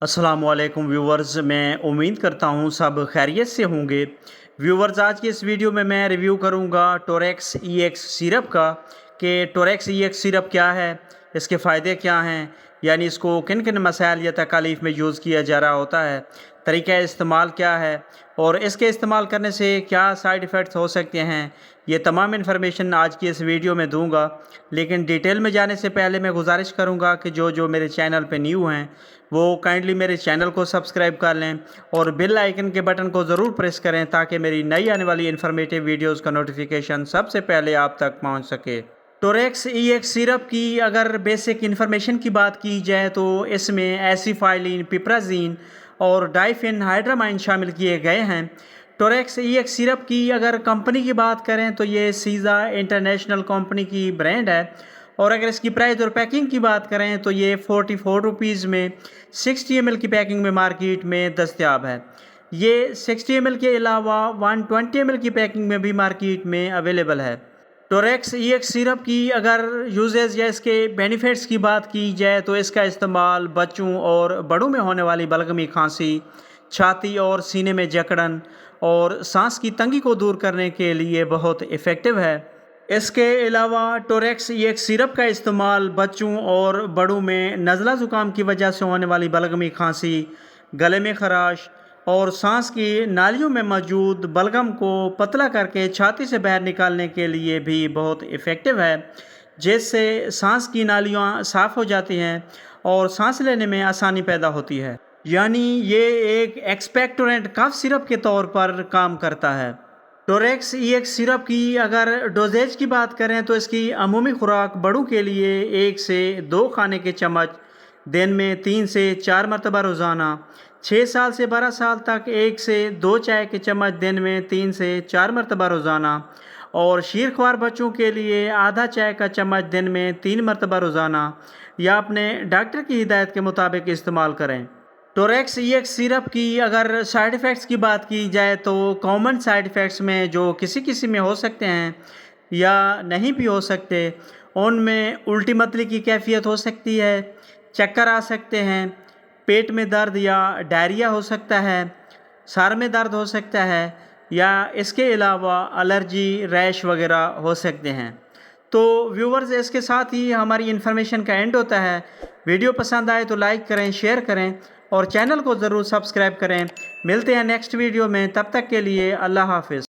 अस्सलामुअलैकुम व्यूवर्स, मैं उम्मीद करता हूँ सब खैरियत से होंगे। व्यूवर्स, आज की इस वीडियो में मैं रिव्यू करूँगा टोरेक्स EX सिरप का कि टोरेक्स EX सिरप क्या है, इसके फ़ायदे क्या हैं, यानी इसको किन किन मसाइल या तकालीफ में यूज़ किया जा रहा होता है, तरीक़ा इस्तेमाल क्या है और इसके इस्तेमाल करने से क्या साइड इफ़ेक्ट्स हो सकते हैं। ये तमाम इन्फॉर्मेशन आज की इस वीडियो में दूंगा। लेकिन डिटेल में जाने से पहले मैं गुजारिश करूंगा कि जो जो मेरे चैनल पे न्यू हैं वो काइंडली मेरे चैनल को सब्सक्राइब कर लें और बेल आइकन के बटन को ज़रूर प्रेस करें ताकि मेरी नई आने वाली इन्फॉर्मेटिव वीडियोस का नोटिफिकेशन सबसे पहले आप तक पहुंच सके। टोरेक्स EX सिरप की अगर बेसिक इन्फॉर्मेशन की बात की जाए तो इसमें एसिफाइलिन, पिप्राजीन और डाइफेनहाइड्रामाइन शामिल किए गए हैं। टोरेक्स EX सिरप की अगर कंपनी की बात करें तो ये सीज़ा इंटरनेशनल कंपनी की ब्रांड है और अगर इसकी प्राइस और पैकिंग की बात करें तो ये 44 रुपीज़ में 60 ml की पैकिंग में मार्केट में दस्तयाब है। ये 60 ml के अलावा 120 ml की पैकिंग में भी मार्केट में अवेलेबल है। टोरेक्स EX सिरप की अगर यूजेज या इसके बेनिफिट्स की बात की जाए तो इसका इस्तेमाल बच्चों और बड़ों में होने वाली बलगमी खांसी, छाती और सीने में जकड़न और सांस की तंगी को दूर करने के लिए बहुत इफ़ेक्टिव है। इसके अलावा टोरेक्स EX सिरप का इस्तेमाल बच्चों और बड़ों में नज़ला ज़ुकाम की वजह से होने वाली बलगमी खांसी, गले में खराश और सांस की नालियों में मौजूद बलगम को पतला करके छाती से बाहर निकालने के लिए भी बहुत इफ़ेक्टिव है, जिससे सांस की नालियाँ साफ़ हो जाती हैं और सांस लेने में आसानी पैदा होती है। यानी ये एक एक्सपेक्टोरेंट कफ सिरप के तौर पर काम करता है। टोरेक्स EX सिरप की अगर डोजेज की बात करें तो इसकी अमूमी खुराक बड़ों के लिए 1 से 2 खाने के चम्मच दिन में 3 से 4 मरतबा रोज़ाना, 6 साल से 12 साल तक 1 से 2 चाय के चम्मच दिन में 3 से 4 मरतबा रोज़ाना और शीरख्वार बच्चों के लिए आधा चाय का चम्मच दिन में 3 मरतबा रोज़ाना या अपने डॉक्टर की हिदायत के मुताबिक इस्तेमाल करें। टोरेक्स EX सिरप की अगर साइड इफ़ेक्ट्स की बात की जाए तो कॉमन साइड इफ़ेक्ट्स में जो किसी किसी में हो सकते हैं या नहीं भी हो सकते, उनमें उल्टी मतली की कैफियत हो सकती है, चक्कर आ सकते हैं, पेट में दर्द या डायरिया हो सकता है, सर में दर्द हो सकता है या इसके अलावा एलर्जी, रैश वगैरह हो सकते हैं। तो व्यूवर्स, इसके साथ ही हमारी इन्फॉर्मेशन का एंड होता है। वीडियो पसंद आए तो लाइक करें, शेयर करें और चैनल को ज़रूर सब्सक्राइब करें। मिलते हैं नेक्स्ट वीडियो में, तब तक के लिए अल्लाह हाफिज़।